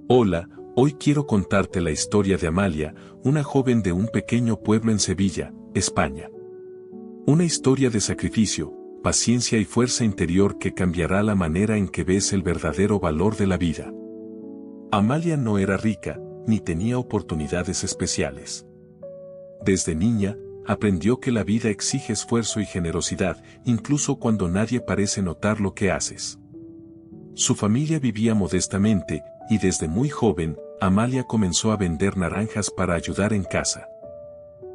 Hola, hoy quiero contarte la historia de Amalia, una joven de un pequeño pueblo en Sevilla, España. Una historia de sacrificio, paciencia y fuerza interior que cambiará la manera en que ves el verdadero valor de la vida. Amalia no era rica, ni tenía oportunidades especiales. Desde niña, aprendió que la vida exige esfuerzo y generosidad, incluso cuando nadie parece notar lo que haces. Su familia vivía modestamente, y desde muy joven, Amalia comenzó a vender naranjas para ayudar en casa.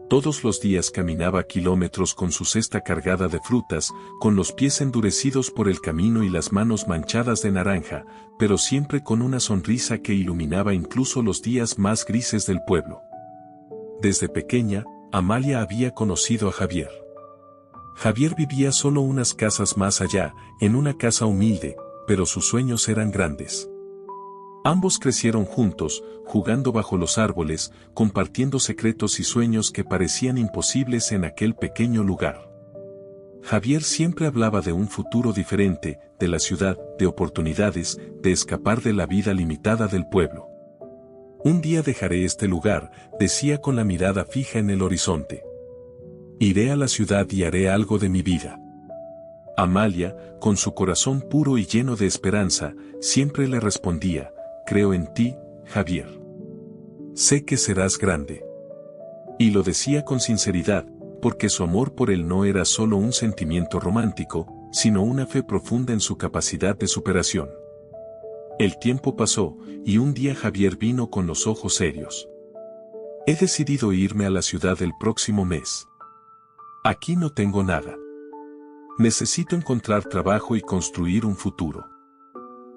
Todos los días caminaba kilómetros con su cesta cargada de frutas, con los pies endurecidos por el camino y las manos manchadas de naranja, pero siempre con una sonrisa que iluminaba incluso los días más grises del pueblo. Desde pequeña, Amalia había conocido a Javier. Javier vivía solo unas casas más allá, en una casa humilde, pero sus sueños eran grandes. Ambos crecieron juntos, jugando bajo los árboles, compartiendo secretos y sueños que parecían imposibles en aquel pequeño lugar. Javier siempre hablaba de un futuro diferente, de la ciudad, de oportunidades, de escapar de la vida limitada del pueblo. Un día dejaré este lugar, decía con la mirada fija en el horizonte. Iré a la ciudad y haré algo de mi vida. Amalia, con su corazón puro y lleno de esperanza, siempre le respondía: creo en ti, Javier. Sé que serás grande. Y lo decía con sinceridad, porque su amor por él no era solo un sentimiento romántico, sino una fe profunda en su capacidad de superación. El tiempo pasó, y un día Javier vino con los ojos serios. He decidido irme a la ciudad el próximo mes. Aquí no tengo nada. Necesito encontrar trabajo y construir un futuro.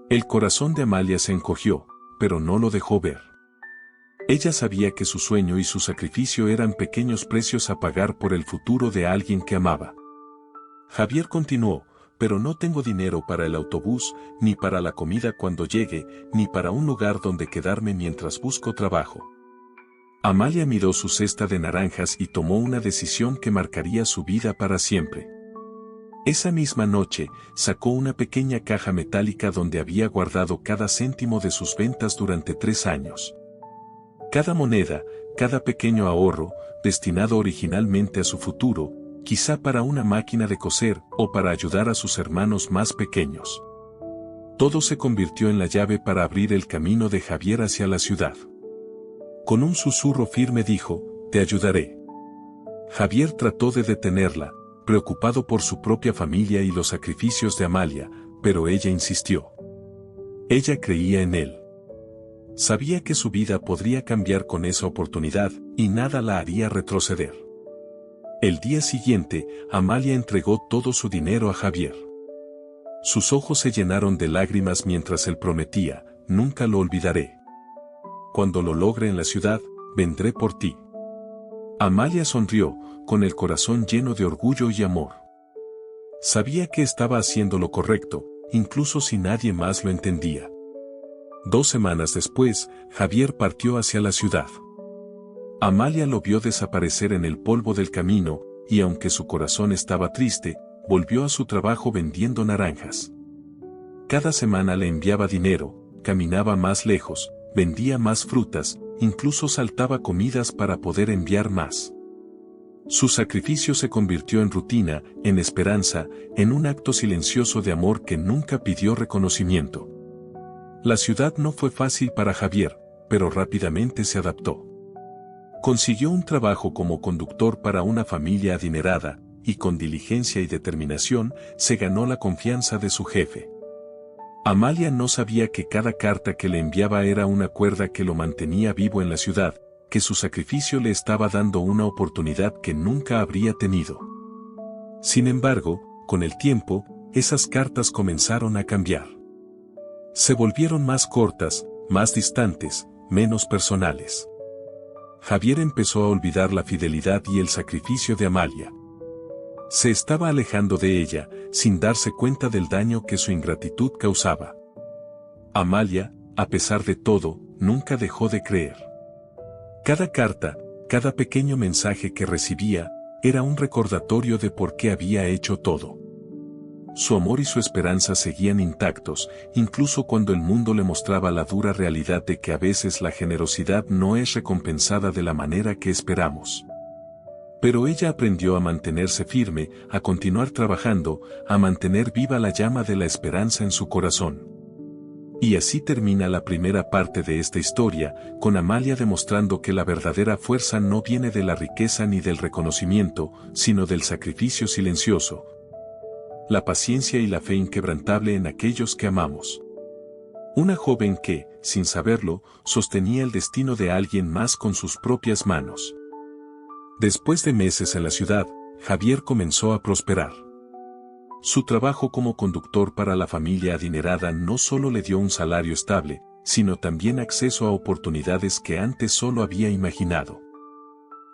El corazón de Amalia se encogió, pero no lo dejó ver. Ella sabía que su sueño y su sacrificio eran pequeños precios a pagar por el futuro de alguien que amaba. Javier continuó: pero no tengo dinero para el autobús, ni para la comida cuando llegue, ni para un lugar donde quedarme mientras busco trabajo. Amalia miró su cesta de naranjas y tomó una decisión que marcaría su vida para siempre. Esa misma noche, sacó una pequeña caja metálica donde había guardado cada céntimo de sus ventas durante 3 años. Cada moneda, cada pequeño ahorro, destinado originalmente a su futuro, quizá para una máquina de coser o para ayudar a sus hermanos más pequeños. Todo se convirtió en la llave para abrir el camino de Javier hacia la ciudad. Con un susurro firme dijo: te ayudaré. Javier trató de detenerla, preocupado por su propia familia y los sacrificios de Amalia, pero ella insistió. Ella creía en él. Sabía que su vida podría cambiar con esa oportunidad, y nada la haría retroceder. El día siguiente, Amalia entregó todo su dinero a Javier. Sus ojos se llenaron de lágrimas mientras él prometía: nunca lo olvidaré. Cuando lo logre en la ciudad, vendré por ti. Amalia sonrió, con el corazón lleno de orgullo y amor. Sabía que estaba haciendo lo correcto, incluso si nadie más lo entendía. 2 semanas después, Javier partió hacia la ciudad. Amalia lo vio desaparecer en el polvo del camino, y aunque su corazón estaba triste, volvió a su trabajo vendiendo naranjas. Cada semana le enviaba dinero, caminaba más lejos, vendía más frutas, incluso saltaba comidas para poder enviar más. Su sacrificio se convirtió en rutina, en esperanza, en un acto silencioso de amor que nunca pidió reconocimiento. La ciudad no fue fácil para Javier, pero rápidamente se adaptó. Consiguió un trabajo como conductor para una familia adinerada, y con diligencia y determinación, se ganó la confianza de su jefe. Amalia no sabía que cada carta que le enviaba era una cuerda que lo mantenía vivo en la ciudad, que su sacrificio le estaba dando una oportunidad que nunca habría tenido. Sin embargo, con el tiempo, esas cartas comenzaron a cambiar. Se volvieron más cortas, más distantes, menos personales. Javier empezó a olvidar la fidelidad y el sacrificio de Amalia. Se estaba alejando de ella, sin darse cuenta del daño que su ingratitud causaba. Amalia, a pesar de todo, nunca dejó de creer. Cada carta, cada pequeño mensaje que recibía, era un recordatorio de por qué había hecho todo. Su amor y su esperanza seguían intactos, incluso cuando el mundo le mostraba la dura realidad de que a veces la generosidad no es recompensada de la manera que esperamos. Pero ella aprendió a mantenerse firme, a continuar trabajando, a mantener viva la llama de la esperanza en su corazón. Y así termina la primera parte de esta historia, con Amalia demostrando que la verdadera fuerza no viene de la riqueza ni del reconocimiento, sino del sacrificio silencioso, la paciencia y la fe inquebrantable en aquellos que amamos. Una joven que, sin saberlo, sostenía el destino de alguien más con sus propias manos. Después de meses en la ciudad, Javier comenzó a prosperar. Su trabajo como conductor para la familia adinerada no solo le dio un salario estable, sino también acceso a oportunidades que antes solo había imaginado.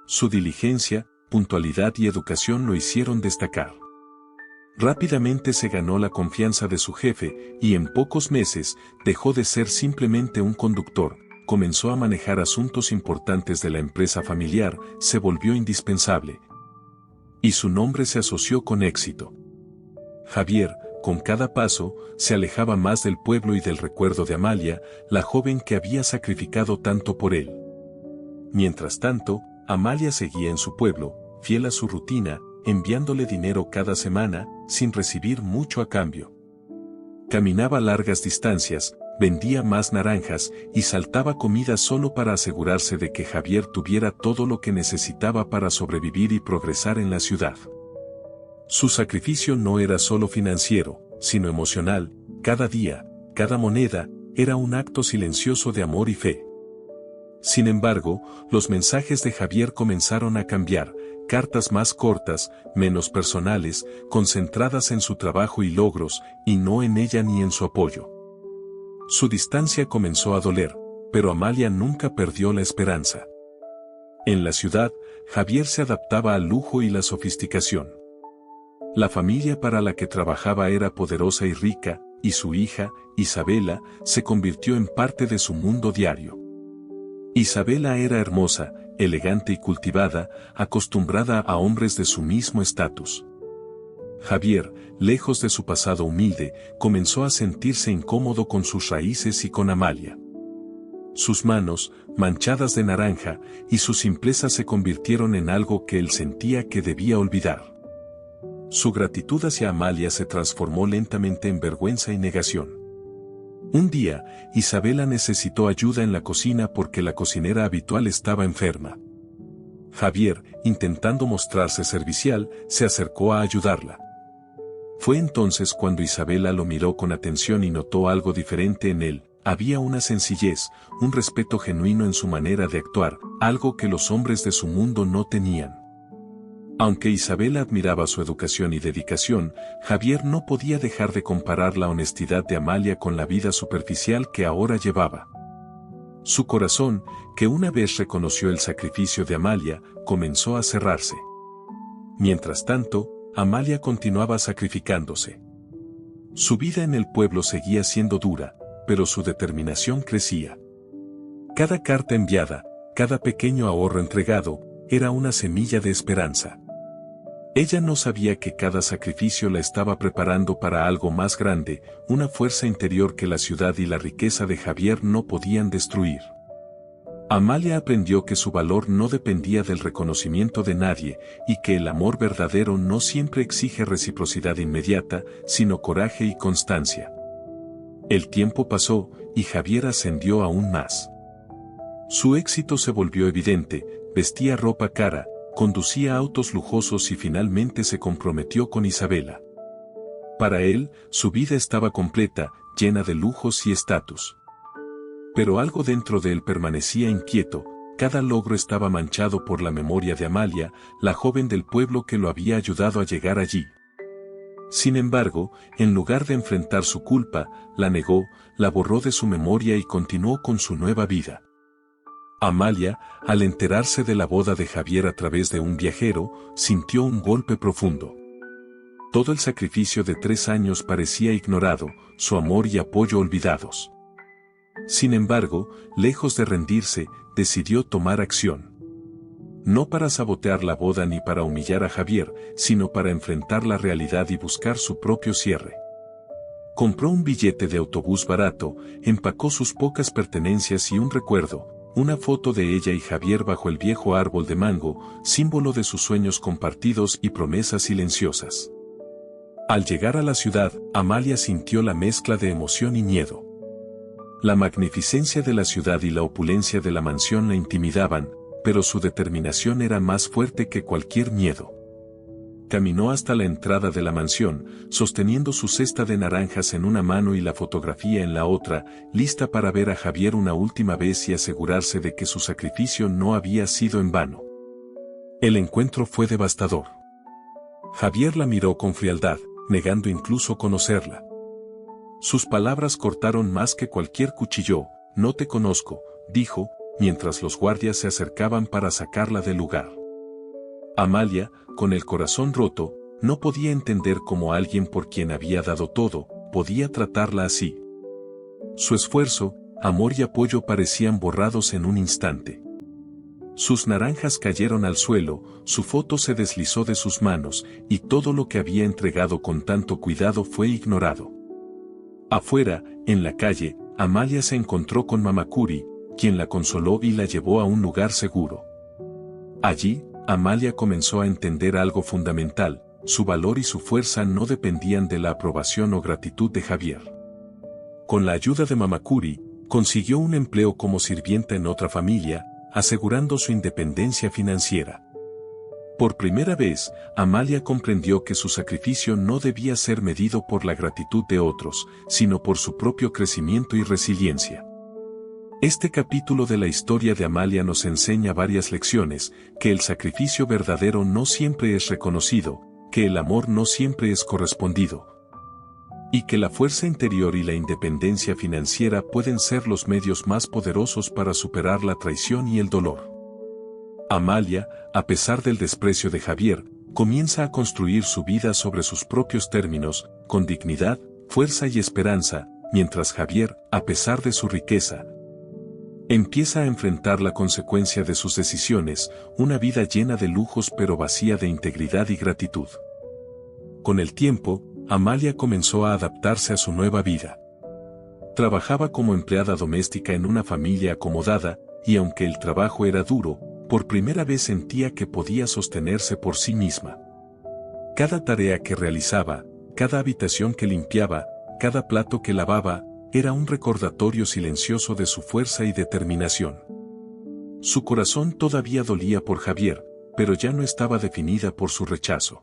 Su diligencia, puntualidad y educación lo hicieron destacar. Rápidamente se ganó la confianza de su jefe y en pocos meses dejó de ser simplemente un conductor, comenzó a manejar asuntos importantes de la empresa familiar, se volvió indispensable. Y su nombre se asoció con éxito. Javier, con cada paso, se alejaba más del pueblo y del recuerdo de Amalia, la joven que había sacrificado tanto por él. Mientras tanto, Amalia seguía en su pueblo, fiel a su rutina, enviándole dinero cada semana, sin recibir mucho a cambio. Caminaba largas distancias, vendía más naranjas y saltaba comida solo para asegurarse de que Javier tuviera todo lo que necesitaba para sobrevivir y progresar en la ciudad. Su sacrificio no era solo financiero, sino emocional, cada día, cada moneda, era un acto silencioso de amor y fe. Sin embargo, los mensajes de Javier comenzaron a cambiar, cartas más cortas, menos personales, concentradas en su trabajo y logros, y no en ella ni en su apoyo. Su distancia comenzó a doler, pero Amalia nunca perdió la esperanza. En la ciudad, Javier se adaptaba al lujo y la sofisticación. La familia para la que trabajaba era poderosa y rica, y su hija, Isabela, se convirtió en parte de su mundo diario. Isabela era hermosa, elegante y cultivada, acostumbrada a hombres de su mismo estatus. Javier, lejos de su pasado humilde, comenzó a sentirse incómodo con sus raíces y con Amalia. Sus manos, manchadas de naranja, y su simpleza se convirtieron en algo que él sentía que debía olvidar. Su gratitud hacia Amalia se transformó lentamente en vergüenza y negación. Un día, Isabela necesitó ayuda en la cocina porque la cocinera habitual estaba enferma. Javier, intentando mostrarse servicial, se acercó a ayudarla. Fue entonces cuando Isabela lo miró con atención y notó algo diferente en él. Había una sencillez, un respeto genuino en su manera de actuar, algo que los hombres de su mundo no tenían. Aunque Isabela admiraba su educación y dedicación, Javier no podía dejar de comparar la honestidad de Amalia con la vida superficial que ahora llevaba. Su corazón, que una vez reconoció el sacrificio de Amalia, comenzó a cerrarse. Mientras tanto, Amalia continuaba sacrificándose. Su vida en el pueblo seguía siendo dura, pero su determinación crecía. Cada carta enviada, cada pequeño ahorro entregado, era una semilla de esperanza. Ella no sabía que cada sacrificio la estaba preparando para algo más grande, una fuerza interior que la ciudad y la riqueza de Javier no podían destruir. Amalia aprendió que su valor no dependía del reconocimiento de nadie, y que el amor verdadero no siempre exige reciprocidad inmediata, sino coraje y constancia. El tiempo pasó, y Javier ascendió aún más. Su éxito se volvió evidente, vestía ropa cara, conducía autos lujosos y finalmente se comprometió con Isabela. Para él, su vida estaba completa, llena de lujos y estatus. Pero algo dentro de él permanecía inquieto, cada logro estaba manchado por la memoria de Amalia, la joven del pueblo que lo había ayudado a llegar allí. Sin embargo, en lugar de enfrentar su culpa, la negó, la borró de su memoria y continuó con su nueva vida. Amalia, al enterarse de la boda de Javier a través de un viajero, sintió un golpe profundo. Todo el sacrificio de 3 años parecía ignorado, su amor y apoyo olvidados. Sin embargo, lejos de rendirse, decidió tomar acción. No para sabotear la boda ni para humillar a Javier, sino para enfrentar la realidad y buscar su propio cierre. Compró un billete de autobús barato, empacó sus pocas pertenencias y un recuerdo, una foto de ella y Javier bajo el viejo árbol de mango, símbolo de sus sueños compartidos y promesas silenciosas. Al llegar a la ciudad, Amalia sintió la mezcla de emoción y miedo. La magnificencia de la ciudad y la opulencia de la mansión la intimidaban, pero su determinación era más fuerte que cualquier miedo. Caminó hasta la entrada de la mansión, sosteniendo su cesta de naranjas en una mano y la fotografía en la otra, lista para ver a Javier una última vez y asegurarse de que su sacrificio no había sido en vano. El encuentro fue devastador. Javier la miró con frialdad, negando incluso conocerla. Sus palabras cortaron más que cualquier cuchillo. No te conozco, dijo, mientras los guardias se acercaban para sacarla del lugar. Amalia, con el corazón roto, no podía entender cómo alguien por quien había dado todo, podía tratarla así. Su esfuerzo, amor y apoyo parecían borrados en un instante. Sus naranjas cayeron al suelo, su foto se deslizó de sus manos, y todo lo que había entregado con tanto cuidado fue ignorado. Afuera, en la calle, Amalia se encontró con Mamakuri, quien la consoló y la llevó a un lugar seguro. Allí, Amalia comenzó a entender algo fundamental: su valor y su fuerza no dependían de la aprobación o gratitud de Javier. Con la ayuda de Mamakuri, consiguió un empleo como sirvienta en otra familia, asegurando su independencia financiera. Por primera vez, Amalia comprendió que su sacrificio no debía ser medido por la gratitud de otros, sino por su propio crecimiento y resiliencia. Este capítulo de la historia de Amalia nos enseña varias lecciones: que el sacrificio verdadero no siempre es reconocido, que el amor no siempre es correspondido, y que la fuerza interior y la independencia financiera pueden ser los medios más poderosos para superar la traición y el dolor. Amalia, a pesar del desprecio de Javier, comienza a construir su vida sobre sus propios términos, con dignidad, fuerza y esperanza, mientras Javier, a pesar de su riqueza, empieza a enfrentar la consecuencia de sus decisiones, una vida llena de lujos pero vacía de integridad y gratitud. Con el tiempo, Amalia comenzó a adaptarse a su nueva vida. Trabajaba como empleada doméstica en una familia acomodada, y aunque el trabajo era duro, por primera vez sentía que podía sostenerse por sí misma. Cada tarea que realizaba, cada habitación que limpiaba, cada plato que lavaba, era un recordatorio silencioso de su fuerza y determinación. Su corazón todavía dolía por Javier, pero ya no estaba definida por su rechazo.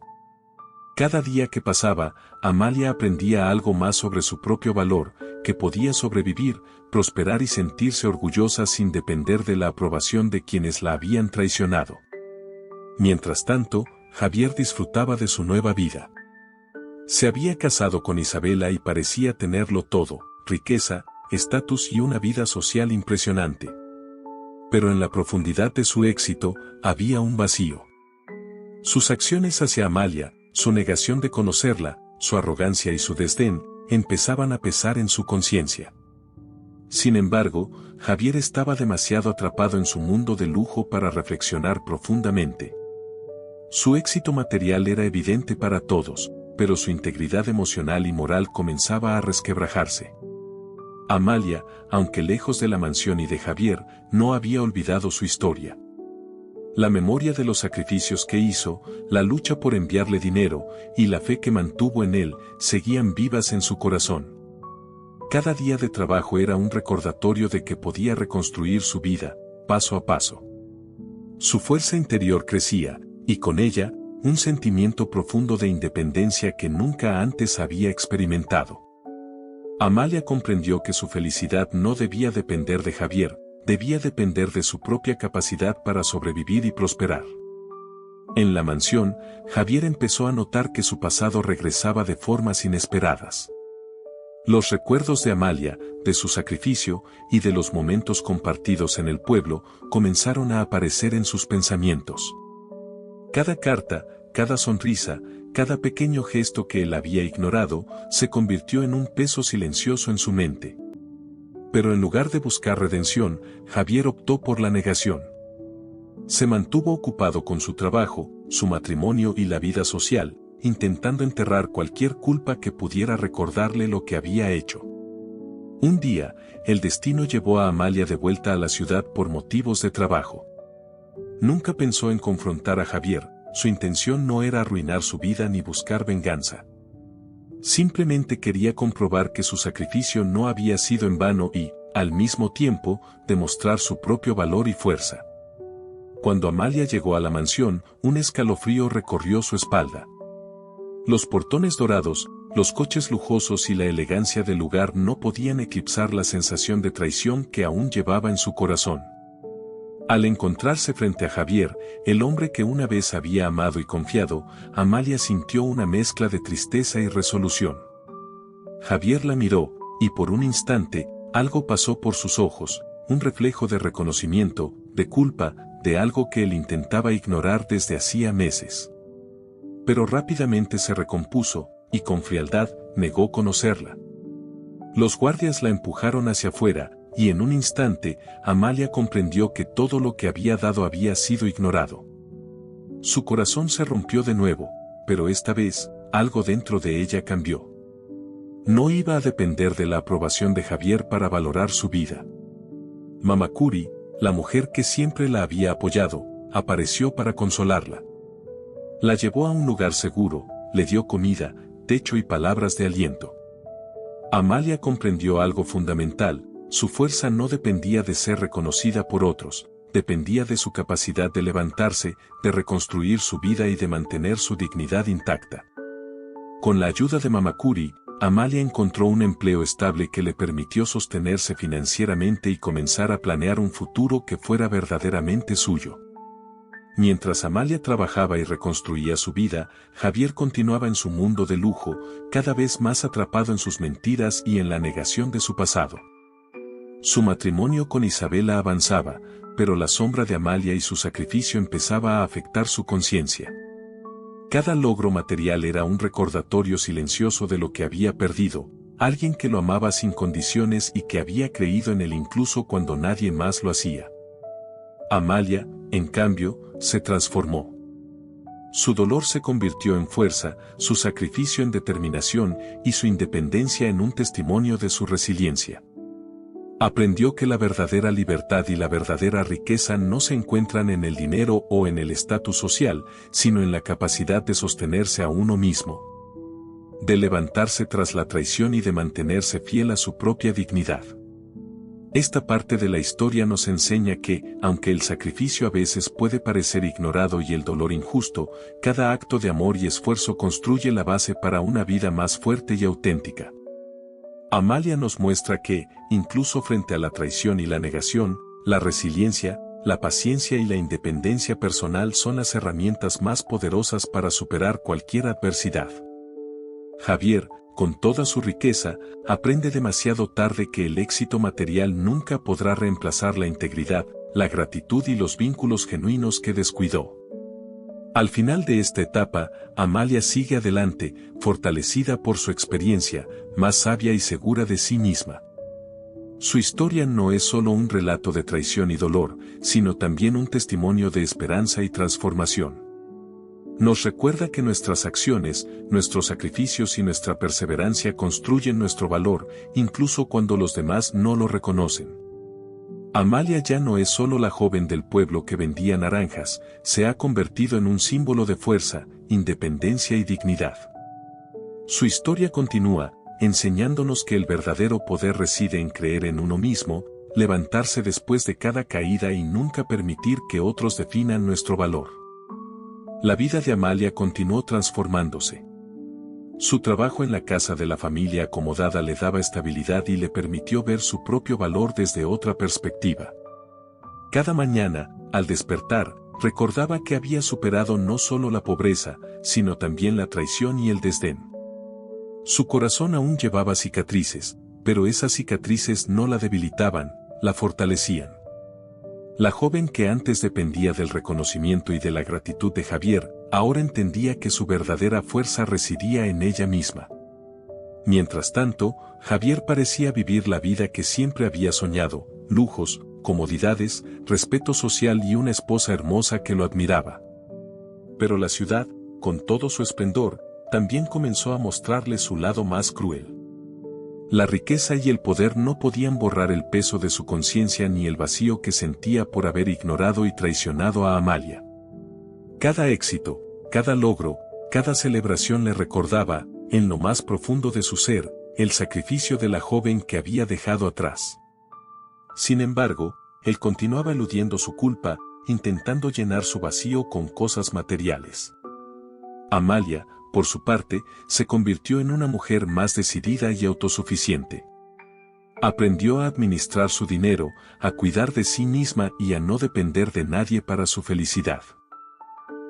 Cada día que pasaba, Amalia aprendía algo más sobre su propio valor, que podía sobrevivir, prosperar y sentirse orgullosa sin depender de la aprobación de quienes la habían traicionado. Mientras tanto, Javier disfrutaba de su nueva vida. Se había casado con Isabela y parecía tenerlo todo: riqueza, estatus y una vida social impresionante. Pero en la profundidad de su éxito, había un vacío. Sus acciones hacia Amalia, su negación de conocerla, su arrogancia y su desdén, empezaban a pesar en su conciencia. Sin embargo, Javier estaba demasiado atrapado en su mundo de lujo para reflexionar profundamente. Su éxito material era evidente para todos, pero su integridad emocional y moral comenzaba a resquebrajarse. Amalia, aunque lejos de la mansión y de Javier, no había olvidado su historia. La memoria de los sacrificios que hizo, la lucha por enviarle dinero, y la fe que mantuvo en él, seguían vivas en su corazón. Cada día de trabajo era un recordatorio de que podía reconstruir su vida, paso a paso. Su fuerza interior crecía, y con ella, un sentimiento profundo de independencia que nunca antes había experimentado. Amalia comprendió que su felicidad no debía depender de Javier, debía depender de su propia capacidad para sobrevivir y prosperar. En la mansión, Javier empezó a notar que su pasado regresaba de formas inesperadas. Los recuerdos de Amalia, de su sacrificio, y de los momentos compartidos en el pueblo, comenzaron a aparecer en sus pensamientos. Cada carta, cada sonrisa, cada pequeño gesto que él había ignorado, se convirtió en un peso silencioso en su mente. Pero en lugar de buscar redención, Javier optó por la negación. Se mantuvo ocupado con su trabajo, su matrimonio y la vida social, intentando enterrar cualquier culpa que pudiera recordarle lo que había hecho. Un día, el destino llevó a Amalia de vuelta a la ciudad por motivos de trabajo. Nunca pensó en confrontar a Javier, su intención no era arruinar su vida ni buscar venganza. Simplemente quería comprobar que su sacrificio no había sido en vano y, al mismo tiempo, demostrar su propio valor y fuerza. Cuando Amalia llegó a la mansión, un escalofrío recorrió su espalda. Los portones dorados, los coches lujosos y la elegancia del lugar no podían eclipsar la sensación de traición que aún llevaba en su corazón. Al encontrarse frente a Javier, el hombre que una vez había amado y confiado, Amalia sintió una mezcla de tristeza y resolución. Javier la miró, y por un instante, algo pasó por sus ojos, un reflejo de reconocimiento, de culpa, de algo que él intentaba ignorar desde hacía meses. Pero rápidamente se recompuso, y con frialdad, negó conocerla. Los guardias la empujaron hacia afuera, y en un instante, Amalia comprendió que todo lo que había dado había sido ignorado. Su corazón se rompió de nuevo, pero esta vez, algo dentro de ella cambió. No iba a depender de la aprobación de Javier para valorar su vida. Mamakuri, la mujer que siempre la había apoyado, apareció para consolarla. La llevó a un lugar seguro, le dio comida, techo y palabras de aliento. Amalia comprendió algo fundamental. Su fuerza no dependía de ser reconocida por otros, dependía de su capacidad de levantarse, de reconstruir su vida y de mantener su dignidad intacta. Con la ayuda de Mamakuri, Amalia encontró un empleo estable que le permitió sostenerse financieramente y comenzar a planear un futuro que fuera verdaderamente suyo. Mientras Amalia trabajaba y reconstruía su vida, Javier continuaba en su mundo de lujo, cada vez más atrapado en sus mentiras y en la negación de su pasado. Su matrimonio con Isabela avanzaba, pero la sombra de Amalia y su sacrificio empezaba a afectar su conciencia. Cada logro material era un recordatorio silencioso de lo que había perdido, alguien que lo amaba sin condiciones y que había creído en él incluso cuando nadie más lo hacía. Amalia, en cambio, se transformó. Su dolor se convirtió en fuerza, su sacrificio en determinación y su independencia en un testimonio de su resiliencia. Aprendió que la verdadera libertad y la verdadera riqueza no se encuentran en el dinero o en el estatus social, sino en la capacidad de sostenerse a uno mismo, de levantarse tras la traición y de mantenerse fiel a su propia dignidad. Esta parte de la historia nos enseña que, aunque el sacrificio a veces puede parecer ignorado y el dolor injusto, cada acto de amor y esfuerzo construye la base para una vida más fuerte y auténtica. Amalia nos muestra que, incluso frente a la traición y la negación, la resiliencia, la paciencia y la independencia personal son las herramientas más poderosas para superar cualquier adversidad. Javier, con toda su riqueza, aprende demasiado tarde que el éxito material nunca podrá reemplazar la integridad, la gratitud y los vínculos genuinos que descuidó. Al final de esta etapa, Amalia sigue adelante, fortalecida por su experiencia, más sabia y segura de sí misma. Su historia no es solo un relato de traición y dolor, sino también un testimonio de esperanza y transformación. Nos recuerda que nuestras acciones, nuestros sacrificios y nuestra perseverancia construyen nuestro valor, incluso cuando los demás no lo reconocen. Amalia ya no es solo la joven del pueblo que vendía naranjas, se ha convertido en un símbolo de fuerza, independencia y dignidad. Su historia continúa, enseñándonos que el verdadero poder reside en creer en uno mismo, levantarse después de cada caída y nunca permitir que otros definan nuestro valor. La vida de Amalia continuó transformándose. Su trabajo en la casa de la familia acomodada le daba estabilidad y le permitió ver su propio valor desde otra perspectiva. Cada mañana, al despertar, recordaba que había superado no solo la pobreza, sino también la traición y el desdén. Su corazón aún llevaba cicatrices, pero esas cicatrices no la debilitaban, la fortalecían. La joven que antes dependía del reconocimiento y de la gratitud de Javier, ahora entendía que su verdadera fuerza residía en ella misma. Mientras tanto, Javier parecía vivir la vida que siempre había soñado, lujos, comodidades, respeto social y una esposa hermosa que lo admiraba. Pero la ciudad, con todo su esplendor, también comenzó a mostrarle su lado más cruel. La riqueza y el poder no podían borrar el peso de su conciencia ni el vacío que sentía por haber ignorado y traicionado a Amalia. Cada éxito, cada logro, cada celebración le recordaba, en lo más profundo de su ser, el sacrificio de la joven que había dejado atrás. Sin embargo, él continuaba eludiendo su culpa, intentando llenar su vacío con cosas materiales. Amalia, por su parte, se convirtió en una mujer más decidida y autosuficiente. Aprendió a administrar su dinero, a cuidar de sí misma y a no depender de nadie para su felicidad.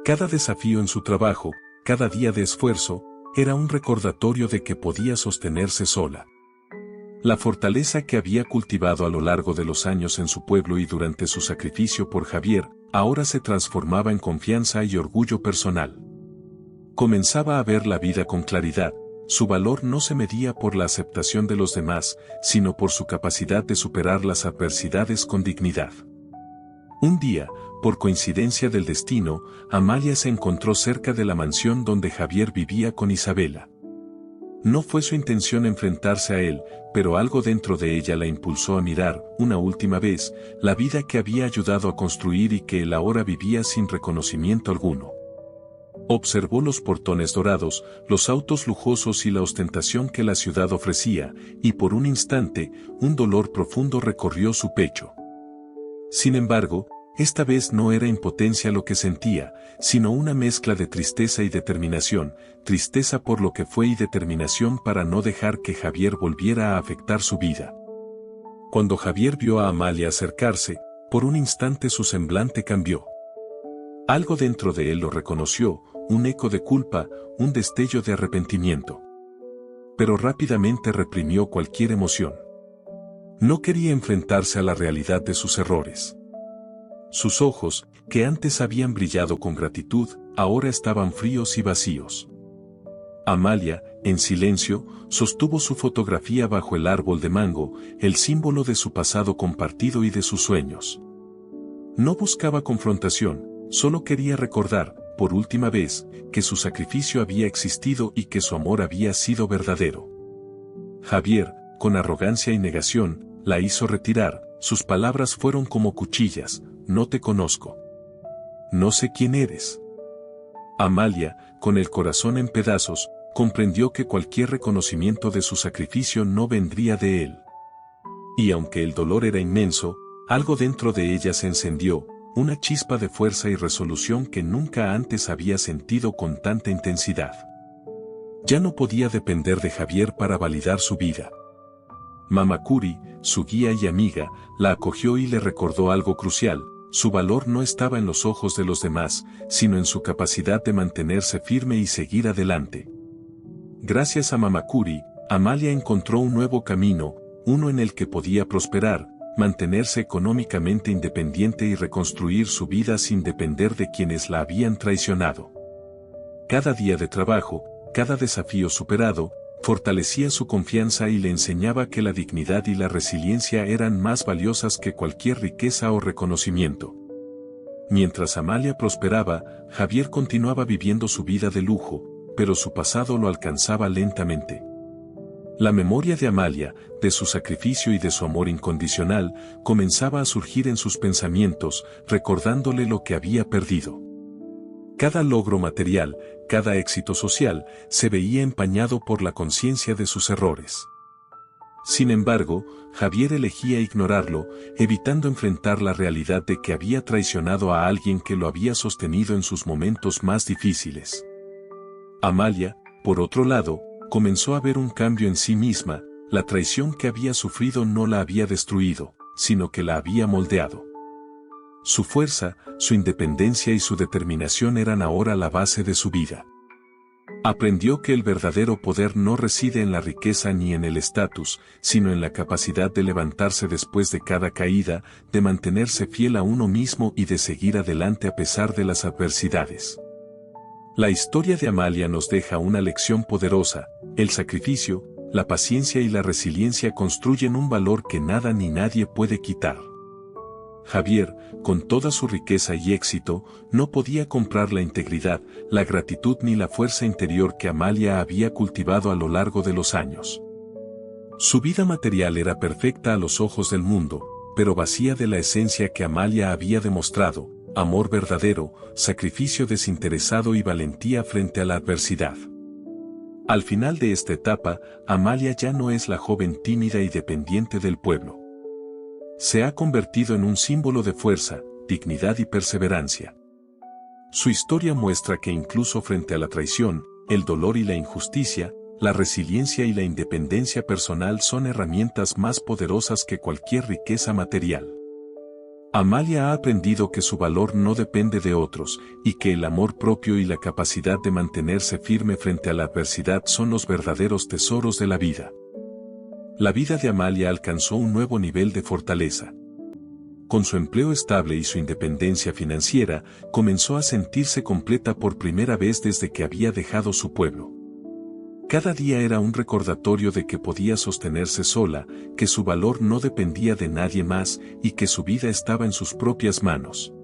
Cada desafío en su trabajo, cada día de esfuerzo, era un recordatorio de que podía sostenerse sola. La fortaleza que había cultivado a lo largo de los años en su pueblo y durante su sacrificio por Javier, ahora se transformaba en confianza y orgullo personal. Comenzaba a ver la vida con claridad, su valor no se medía por la aceptación de los demás, sino por su capacidad de superar las adversidades con dignidad. Un día, por coincidencia del destino, Amalia se encontró cerca de la mansión donde Javier vivía con Isabela. No fue su intención enfrentarse a él, pero algo dentro de ella la impulsó a mirar, una última vez, la vida que había ayudado a construir y que él ahora vivía sin reconocimiento alguno. Observó los portones dorados, los autos lujosos y la ostentación que la ciudad ofrecía, y por un instante, un dolor profundo recorrió su pecho. Sin embargo, esta vez no era impotencia lo que sentía, sino una mezcla de tristeza y determinación, tristeza por lo que fue y determinación para no dejar que Javier volviera a afectar su vida. Cuando Javier vio a Amalia acercarse, por un instante su semblante cambió. Algo dentro de él lo reconoció, un eco de culpa, un destello de arrepentimiento. Pero rápidamente reprimió cualquier emoción. No quería enfrentarse a la realidad de sus errores. Sus ojos, que antes habían brillado con gratitud, ahora estaban fríos y vacíos. Amalia, en silencio, sostuvo su fotografía bajo el árbol de mango, el símbolo de su pasado compartido y de sus sueños. No buscaba confrontación, solo quería recordar, por última vez, que su sacrificio había existido y que su amor había sido verdadero. Javier, con arrogancia y negación, la hizo retirar, sus palabras fueron como cuchillas: no te conozco. No sé quién eres. Amalia, con el corazón en pedazos, comprendió que cualquier reconocimiento de su sacrificio no vendría de él. Y aunque el dolor era inmenso, algo dentro de ella se encendió, una chispa de fuerza y resolución que nunca antes había sentido con tanta intensidad. Ya no podía depender de Javier para validar su vida. Mama Curi, su guía y amiga, la acogió y le recordó algo crucial: su valor no estaba en los ojos de los demás, sino en su capacidad de mantenerse firme y seguir adelante. Gracias a Mama Curi, Amalia encontró un nuevo camino, uno en el que podía prosperar, mantenerse económicamente independiente y reconstruir su vida sin depender de quienes la habían traicionado. Cada día de trabajo, cada desafío superado, fortalecía su confianza y le enseñaba que la dignidad y la resiliencia eran más valiosas que cualquier riqueza o reconocimiento. Mientras Amalia prosperaba, Javier continuaba viviendo su vida de lujo, pero su pasado lo alcanzaba lentamente. La memoria de Amalia, de su sacrificio y de su amor incondicional, comenzaba a surgir en sus pensamientos, recordándole lo que había perdido. Cada logro material, cada éxito social, se veía empañado por la conciencia de sus errores. Sin embargo, Javier elegía ignorarlo, evitando enfrentar la realidad de que había traicionado a alguien que lo había sostenido en sus momentos más difíciles. Amalia, por otro lado, comenzó a ver un cambio en sí misma: la traición que había sufrido no la había destruido, sino que la había moldeado. Su fuerza, su independencia y su determinación eran ahora la base de su vida. Aprendió que el verdadero poder no reside en la riqueza ni en el estatus, sino en la capacidad de levantarse después de cada caída, de mantenerse fiel a uno mismo y de seguir adelante a pesar de las adversidades. La historia de Amalia nos deja una lección poderosa: el sacrificio, la paciencia y la resiliencia construyen un valor que nada ni nadie puede quitar. Javier, con toda su riqueza y éxito, no podía comprar la integridad, la gratitud ni la fuerza interior que Amalia había cultivado a lo largo de los años. Su vida material era perfecta a los ojos del mundo, pero vacía de la esencia que Amalia había demostrado: amor verdadero, sacrificio desinteresado y valentía frente a la adversidad. Al final de esta etapa, Amalia ya no es la joven tímida y dependiente del pueblo. Se ha convertido en un símbolo de fuerza, dignidad y perseverancia. Su historia muestra que incluso frente a la traición, el dolor y la injusticia, la resiliencia y la independencia personal son herramientas más poderosas que cualquier riqueza material. Amalia ha aprendido que su valor no depende de otros, y que el amor propio y la capacidad de mantenerse firme frente a la adversidad son los verdaderos tesoros de la vida. La vida de Amalia alcanzó un nuevo nivel de fortaleza. Con su empleo estable y su independencia financiera, comenzó a sentirse completa por primera vez desde que había dejado su pueblo. Cada día era un recordatorio de que podía sostenerse sola, que su valor no dependía de nadie más y que su vida estaba en sus propias manos.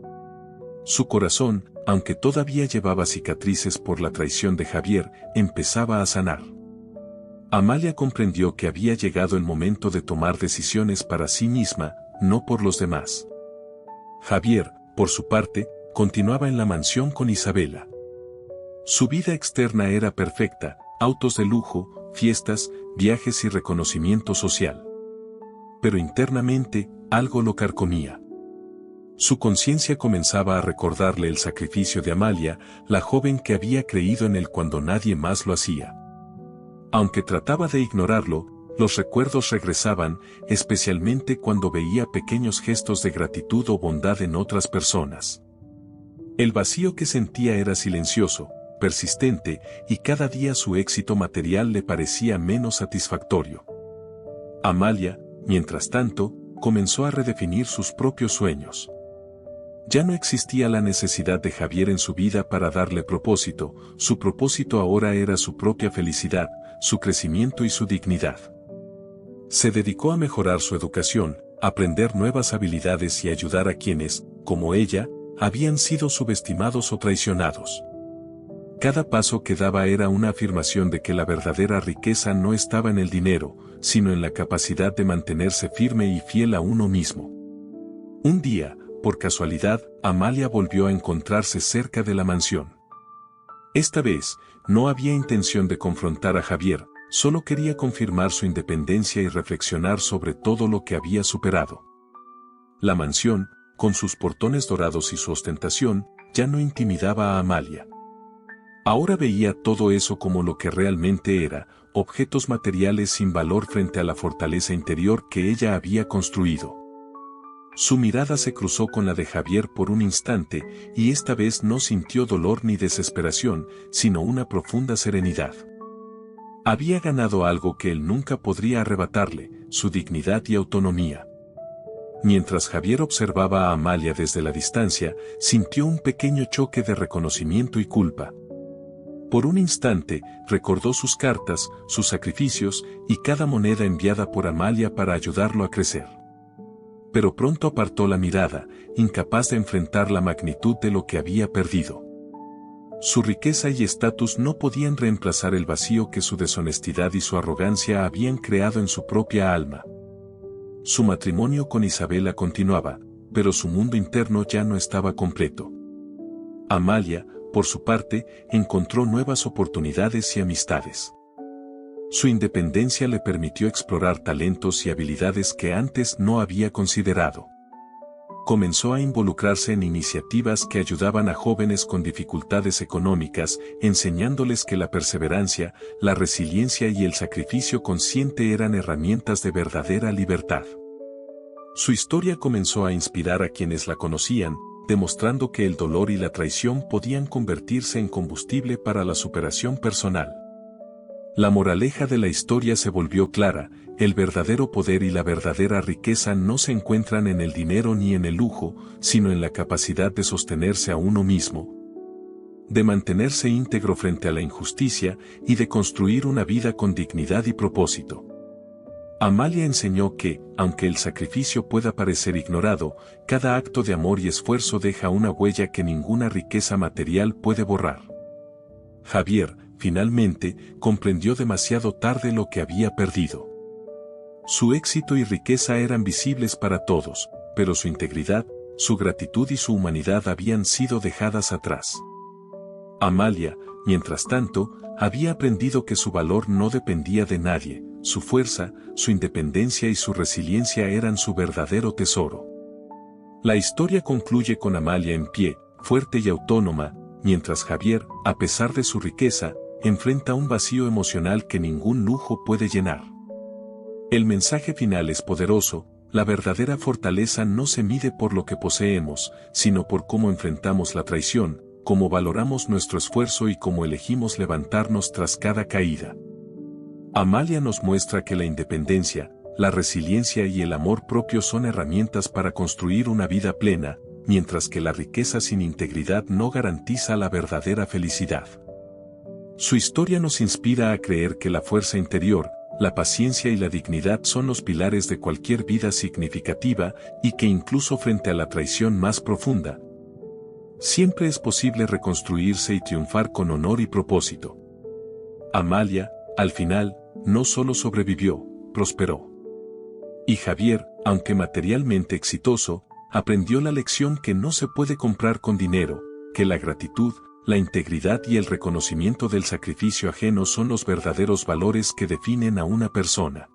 Su corazón, aunque todavía llevaba cicatrices por la traición de Javier, empezaba a sanar. Amalia comprendió que había llegado el momento de tomar decisiones para sí misma, no por los demás. Javier, por su parte, continuaba en la mansión con Isabela. Su vida externa era perfecta: autos de lujo, fiestas, viajes y reconocimiento social. Pero internamente, algo lo carcomía. Su conciencia comenzaba a recordarle el sacrificio de Amalia, la joven que había creído en él cuando nadie más lo hacía. Aunque trataba de ignorarlo, los recuerdos regresaban, especialmente cuando veía pequeños gestos de gratitud o bondad en otras personas. El vacío que sentía era silencioso, persistente, y cada día su éxito material le parecía menos satisfactorio. Amalia, mientras tanto, comenzó a redefinir sus propios sueños. Ya no existía la necesidad de Javier en su vida para darle propósito; su propósito ahora era su propia felicidad, su crecimiento y su dignidad. Se dedicó a mejorar su educación, aprender nuevas habilidades y ayudar a quienes, como ella, habían sido subestimados o traicionados. Cada paso que daba era una afirmación de que la verdadera riqueza no estaba en el dinero, sino en la capacidad de mantenerse firme y fiel a uno mismo. Un día, por casualidad, Amalia volvió a encontrarse cerca de la mansión. Esta vez, no había intención de confrontar a Javier, solo quería confirmar su independencia y reflexionar sobre todo lo que había superado. La mansión, con sus portones dorados y su ostentación, ya no intimidaba a Amalia. Ahora veía todo eso como lo que realmente era: objetos materiales sin valor frente a la fortaleza interior que ella había construido. Su mirada se cruzó con la de Javier por un instante, y esta vez no sintió dolor ni desesperación, sino una profunda serenidad. Había ganado algo que él nunca podría arrebatarle: su dignidad y autonomía. Mientras Javier observaba a Amalia desde la distancia, sintió un pequeño choque de reconocimiento y culpa. Por un instante, recordó sus cartas, sus sacrificios, y cada moneda enviada por Amalia para ayudarlo a crecer. Pero pronto apartó la mirada, incapaz de enfrentar la magnitud de lo que había perdido. Su riqueza y estatus no podían reemplazar el vacío que su deshonestidad y su arrogancia habían creado en su propia alma. Su matrimonio con Isabela continuaba, pero su mundo interno ya no estaba completo. Amalia, por su parte, encontró nuevas oportunidades y amistades. Su independencia le permitió explorar talentos y habilidades que antes no había considerado. Comenzó a involucrarse en iniciativas que ayudaban a jóvenes con dificultades económicas, enseñándoles que la perseverancia, la resiliencia y el sacrificio consciente eran herramientas de verdadera libertad. Su historia comenzó a inspirar a quienes la conocían, demostrando que el dolor y la traición podían convertirse en combustible para la superación personal. La moraleja de la historia se volvió clara: el verdadero poder y la verdadera riqueza no se encuentran en el dinero ni en el lujo, sino en la capacidad de sostenerse a uno mismo, de mantenerse íntegro frente a la injusticia y de construir una vida con dignidad y propósito. Amalia enseñó que, aunque el sacrificio pueda parecer ignorado, cada acto de amor y esfuerzo deja una huella que ninguna riqueza material puede borrar. Javier, finalmente, comprendió demasiado tarde lo que había perdido. Su éxito y riqueza eran visibles para todos, pero su integridad, su gratitud y su humanidad habían sido dejadas atrás. Amalia, mientras tanto, había aprendido que su valor no dependía de nadie, su fuerza, su independencia y su resiliencia eran su verdadero tesoro. La historia concluye con Amalia en pie, fuerte y autónoma, mientras Javier, a pesar de su riqueza, enfrenta un vacío emocional que ningún lujo puede llenar. El mensaje final es poderoso: la verdadera fortaleza no se mide por lo que poseemos, sino por cómo enfrentamos la traición, cómo valoramos nuestro esfuerzo y cómo elegimos levantarnos tras cada caída. Amalia nos muestra que la independencia, la resiliencia y el amor propio son herramientas para construir una vida plena, mientras que la riqueza sin integridad no garantiza la verdadera felicidad. Su historia nos inspira a creer que la fuerza interior, la paciencia y la dignidad son los pilares de cualquier vida significativa y que incluso frente a la traición más profunda, siempre es posible reconstruirse y triunfar con honor y propósito. Amalia, al final, no solo sobrevivió, prosperó. Y Javier, aunque materialmente exitoso, aprendió la lección que no se puede comprar con dinero, que la gratitud, la integridad y el reconocimiento del sacrificio ajeno son los verdaderos valores que definen a una persona.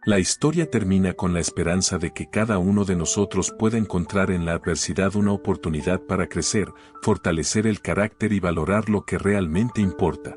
La historia termina con la esperanza de que cada uno de nosotros pueda encontrar en la adversidad una oportunidad para crecer, fortalecer el carácter y valorar lo que realmente importa.